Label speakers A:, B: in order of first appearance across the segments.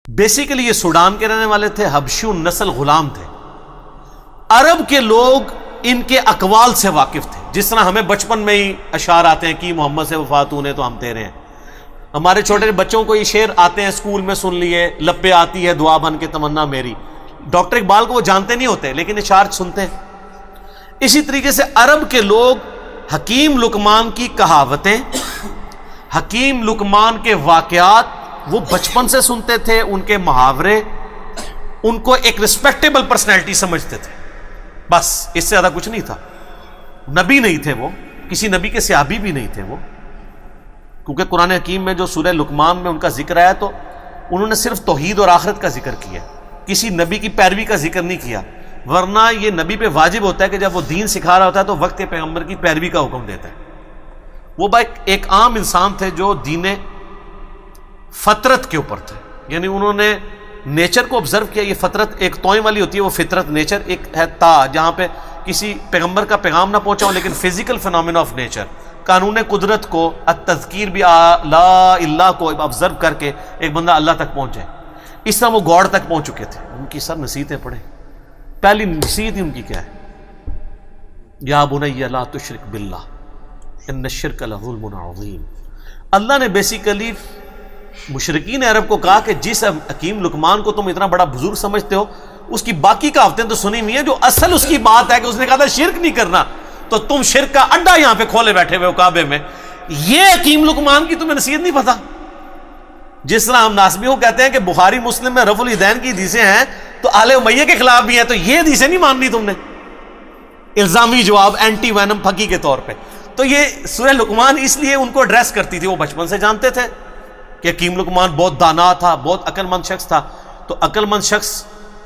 A: Basically یہ Sudan کے رہنے والے تھے، حبشی نسل غلام تھے. عرب کے لوگ ان کے اقوال سے واقف تھے. جس طرح ہمیں بچپن میں ہی اشعار آتے ہیں کہ محمد سے وفات ہونے تو ہم تیرے ہیں. ہمارے چھوٹے بچوں کو یہ شعر آتے ہیں، اسکول میں سن لیے، لب پہ آتی ہے دعا بن کے تمنا میری. ڈاکٹر اقبال کو وہ جانتے نہیں ہوتے لیکن اشعار سنتے ہیں. اسی طریقے سے عرب کے لوگ حکیم لقمان کی کہاوتیں، حکیم لقمان کے واقعات وہ بچپن سے سنتے تھے. ان کے محاورے ان کو ایک ریسپیکٹیبل پرسنالٹی سمجھتے تھے. بس اس سے زیادہ کچھ نہیں تھا. نبی نہیں تھے وہ، کسی نبی کے صحابی بھی نہیں تھے وہ، کیونکہ قرآن حکیم میں جو سورہ لقمان میں ان کا ذکر آیا تو انہوں نے صرف توحید اور آخرت کا ذکر کیا، کسی نبی کی پیروی کا ذکر نہیں کیا. ورنہ یہ نبی پہ واجب ہوتا ہے کہ جب وہ دین سکھا رہا ہوتا ہے تو وقت کے پیغمبر کی پیروی کا حکم دیتا ہے. وہ ایک عام انسان تھے جو دین فطرت کے اوپر تھے، یعنی انہوں نے نیچر کو آبزرو کیا. یہ فطرت ایک توئیں والی ہوتی ہے، وہ فطرت نیچر ایک ہے تا جہاں پہ کسی پیغمبر کا پیغام نہ پہنچا ہو، لیکن فزیکل فینومینا آف نیچر، قانون قدرت کو، التذکیر بھی لا اللہ کو آبزرو کر کے ایک بندہ اللہ تک پہنچ جائے. اس طرح وہ گاڈ تک پہنچ چکے تھے. ان کی سب نصیحتیں پڑھیں. پہلی نصیحت ہی ان کی کیا ہے؟ یا بنی لا تشرک باللہ ان الشرک لظلم عظیم. اللہ نے بیسیکلی مشرکین عرب کو کہا کہ جس حکیم لقمان کو تم اتنا بڑا بزرگ سمجھتے ہو، اس کی باقی کہاوتیں تو سنی نہیں ہے. جو اصل اس کی بات ہے کہ اس نے کہا تھا شرک نہیں کرنا، تو تم شرک کا اڈا یہاں پہ کھولے بیٹھے ہوئے ہو کعبے میں. یہ حکیم لقمان کی تمہیں نصیحت نہیں پتا. جس طرح ہم ناسبیوں کہتے ہیں کہ بخاری مسلم میں رفع الیدین کی حدیثیں ہیں تو آل امیہ کے خلاف بھی ہیں، تو یہ حدیثیں نہیں ماننی تم نے. الزامی جواب، اینٹی وینم پھکی کے طور پہ. تو یہ سورہ لقمان اس لیے ان کو ایڈریس کرتی تھی. وہ بچپن سے جانتے تھے کہ حکیم لقمان بہت دانا تھا، بہت عقل مند شخص تھا. تو عقل مند شخص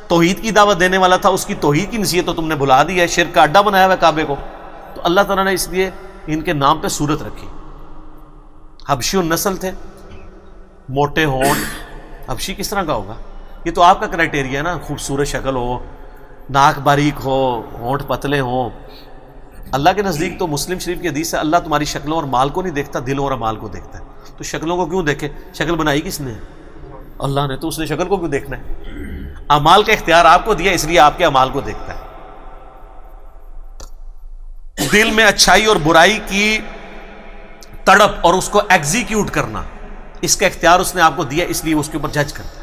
A: توحید کی دعوت دینے والا تھا، اس کی توحید کی نصیحت تو تم نے بھلا دی ہے، شرک کا اڈا بنایا ہوا ہے کعبے کو. تو اللہ تعالیٰ نے اس لیے ان کے نام پہ صورت رکھی. حبشی النسل تھے، موٹے ہونٹ. حبشی کس طرح کا ہوگا؟ یہ تو آپ کا کرائٹیریا ہے نا، خوبصورت شکل ہو، ناک باریک ہو، ہونٹ پتلے ہوں. اللہ کے نزدیک تو مسلم شریف کی حدیث ہے اللہ تمہاری شکلوں اور مال کو نہیں دیکھتا، دلوں اور اعمال کو دیکھتا ہے. تو شکلوں کو کیوں دیکھے؟ شکل بنائی کس نے؟ اللہ نے. تو اس نے شکل کو کیوں دیکھنا ہے؟ اعمال کا اختیار آپ کو دیا، اس لیے آپ کے اعمال کو دیکھتا ہے. دل میں اچھائی اور برائی کی تڑپ اور اس کو ایگزیکیوٹ کرنا، اس کا اختیار اس نے آپ کو دیا، اس لیے اس کے اوپر جج کرتا ہے.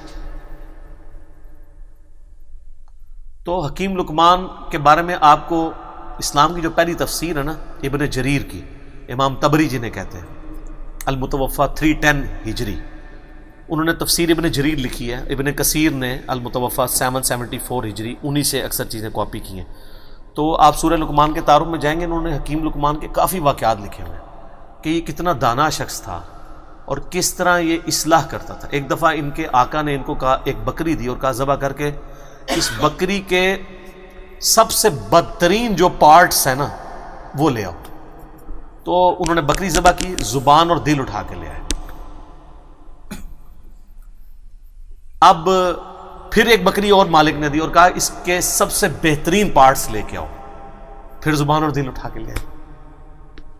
A: تو حکیم لقمان کے بارے میں آپ کو اسلام کی جو پہلی تفسیر ہے نا ابن جریر کی، امام طبری جنہیں کہتے ہیں، المتوفا 310 ہجری، انہوں نے تفسیر ابن جریر لکھی ہے. ابن کثیر نے المتوفا 774 ہجری، انہی سے اکثر چیزیں کاپی کی ہیں. تو آپ سورہ لقمان کے تعارف میں جائیں گے، انہوں نے حکیم لقمان کے کافی واقعات لکھے ہوئے ہیں کہ یہ کتنا دانا شخص تھا اور کس طرح یہ اصلاح کرتا تھا. ایک دفعہ ان کے آقا نے ان کو کہا، ایک بکری دی اور کہا ذبح کر کے اس بکری کے سب سے بدترین جو پارٹس ہیں نا وہ لے آؤ. تو انہوں نے بکری ذبح کی، زبان اور دل اٹھا کے لے آئے. اب پھر ایک بکری اور مالک نے دی اور کہا اس کے سب سے بہترین پارٹس لے کے آؤ. پھر زبان اور دل اٹھا کے لے آئے.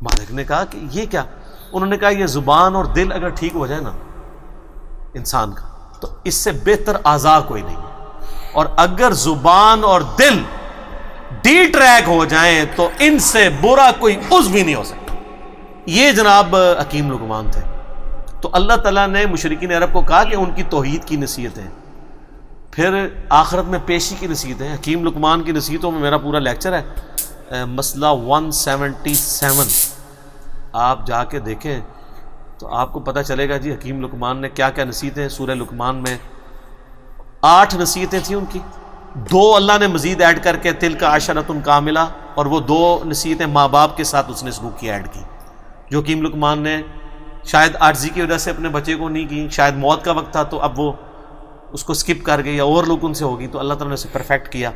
A: مالک نے کہا کہ یہ کیا؟ انہوں نے کہا یہ زبان اور دل اگر ٹھیک ہو جائے نا انسان کا تو اس سے بہتر اعضاء کوئی نہیں ہے، اور اگر زبان اور دل ڈی ٹریک ہو جائیں تو ان سے برا کوئی عضو بھی نہیں ہو سکتا. یہ جناب حکیم لقمان تھے. تو اللہ تعالیٰ نے مشرکین عرب کو کہا کہ ان کی توحید کی نصیحتیں، پھر آخرت میں پیشی کی نصیحتیں. حکیم لقمان کی نصیحتوں میں میرا پورا لیکچر ہے، مسئلہ 177 آپ جا کے دیکھیں تو آپ کو پتہ چلے گا جی حکیم لقمان نے کیا کیا نصیحتیں. سورہ لقمان میں 8 نصیحتیں تھیں ان کی، 2 اللہ نے مزید ایڈ کر کے تلک عشرۃ کاملہ، اور وہ 2 نصیحتیں ماں باپ کے ساتھ اس نے سلوک کی ایڈ کی، جو حکیم لقمان نے شاید عاجزی کی وجہ سے اپنے بچے کو نہیں کی، شاید موت کا وقت تھا تو اب وہ اس کو سکپ کر گئی یا اور لوگ ان سے ہوگی، تو اللہ تعالیٰ نے اسے پرفیکٹ کیا.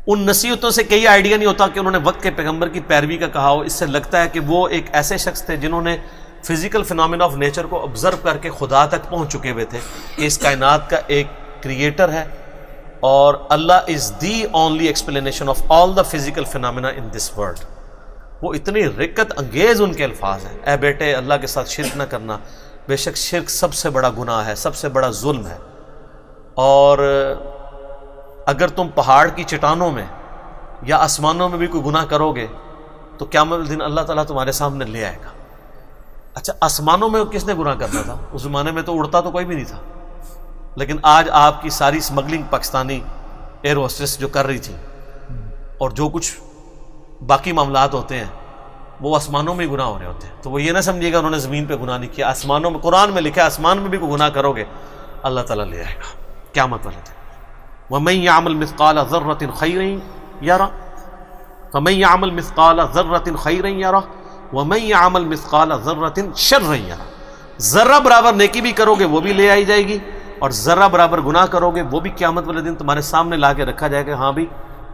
A: ان نصیحتوں سے کئی آئیڈیا نہیں ہوتا کہ انہوں نے وقت کے پیغمبر کی پیروی کا کہا ہو. اس سے لگتا ہے کہ وہ ایک ایسے شخص تھے جنہوں نے فزیکل فینومینا آف نیچر کو آبزرو کر کے خدا تک پہنچ چکے ہوئے تھے کہ اس کائنات کا ایک کریٹر ہے اور Allah is the only explanation of all the physical phenomena in this world. وہ اتنی رقت انگیز ان کے الفاظ ہیں، اے بیٹے اللہ کے ساتھ شرک نہ کرنا، بے شک شرک سب سے بڑا گناہ ہے، سب سے بڑا ظلم ہے، اور اگر تم پہاڑ کی چٹانوں میں یا آسمانوں میں بھی کوئی گناہ کرو گے تو قیامت دن اللہ تعالیٰ تمہارے سامنے لے آئے گا۔ اچھا، آسمانوں میں کس نے گناہ کرنا تھا؟ اس زمانے میں تو اڑتا تو کوئی بھی نہیں تھا، لیکن آج آپ کی ساری اسمگلنگ پاکستانی ایئر ہوسٹس جو کر رہی تھی اور جو کچھ باقی معاملات ہوتے ہیں وہ آسمانوں میں ہی گناہ ہو رہے ہوتے ہیں، تو وہ یہ نہ سمجھیے گا انہوں نے زمین پہ گناہ نہیں کیا، آسمانوں میں، قرآن میں لکھا ہے آسمان میں بھی کوئی گناہ کرو گے اللہ تعالیٰ لے آئے گا قیامت والے دن۔ وَمَن يَعْمَلْ مِثْقَالَ ذَرَّةٍ خَيْرًا يَرَهُ فَمَن يَعْمَلْ مِثْقَالَ ذَرَّةٍ خَيْرًا يَرَهُ وَمَن يَعْمَلْ مِثْقَالَ ذَرَّةٍ شَرًّا يَرَهُ، ذرہ برابر نیکی بھی کرو گے وہ بھی لے آئی جائے گی، اور ذرہ برابر گناہ کرو گے وہ بھی قیامت والے دن تمہارے سامنے لا کے رکھا جائے گا، ہاں بھی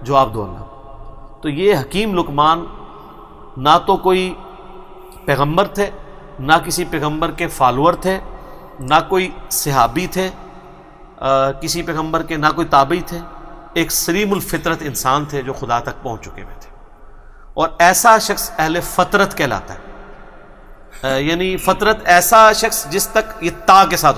A: جواب دو اللہ۔ تو یہ حکیم لقمان نہ تو کوئی پیغمبر تھے، نہ کسی پیغمبر کے فالوور تھے، نہ کوئی صحابی تھے کسی پیغمبر کے، نہ کوئی تابعی تھے، ایک سلیم الفطرت انسان تھے جو خدا تک پہنچ چکے ہوئے تھے، اور ایسا شخص اہل فطرت کہلاتا ہے، یعنی فطرت ایسا شخص جس تک یہ تا کے ساتھ